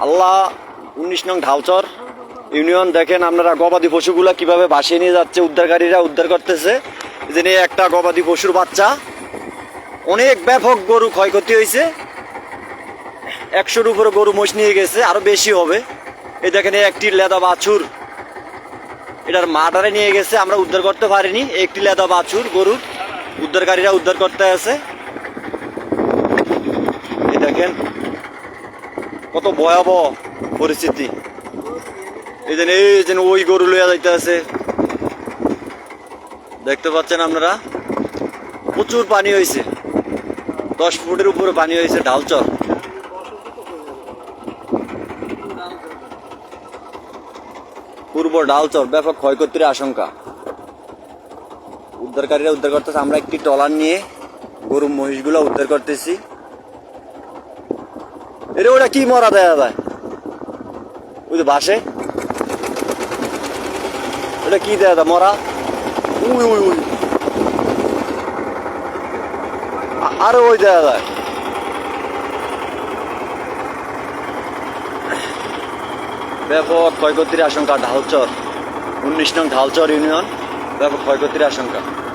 আল্লাহ 19 নং ঢালচর ইউনিয়ন। দেখেন আপনারা গবাদি পশুগুলা কিভাবে ভাসিয়ে নিয়ে যাচ্ছে, উদ্ধারকারীরা উদ্ধার করতেছে। যে নিয়ে একটা গবাদি পশুর বাচ্চা, অনেক ব্যাপক গরু ক্ষয়ক্ষতি হয়েছে। 100-র উপরে গরু মোষ নিয়ে গেছে, আরো বেশি হবে। এই দেখেন একটি লেদা বাছুর, এটার মাটারে নিয়ে গেছে, আমরা উদ্ধার করতে পারিনি। একটি লেদা বাছুর গরুর উদ্ধারকারীরা উদ্ধার করতে আছে। এই দেখেন কত ভয়াবহ পরিস্থিতি। এই যেন ওই গরু লইয়া যাইতে আছে, দেখতে পাচ্ছেন আপনারা। প্রচুর পানি হয়েছে, 10 ফুটের উপরে পানি হয়েছে ঢালচর। পূর্ব ঢালচর ব্যাপক ক্ষয়ক্ষতির আশঙ্কা। উদ্ধারকারীরা উদ্ধার করতেছে, আমরা একটি ট্রলার নিয়ে গরু মহিষগুলো উদ্ধার করতেছি। এরে ওটা কি মরা দেয়া যায়, ওই যে বাসে ওটা কি দেয়া যায় মরা। উই উই উই, আরো ওই দেয়া যায়। ব্যাপক ক্ষয়ক্ষতির আশঙ্কা ঢালচর, 19 নং ঢালচর ইউনিয়ন, ব্যাপক ক্ষয়ক্ষতির আশঙ্কা।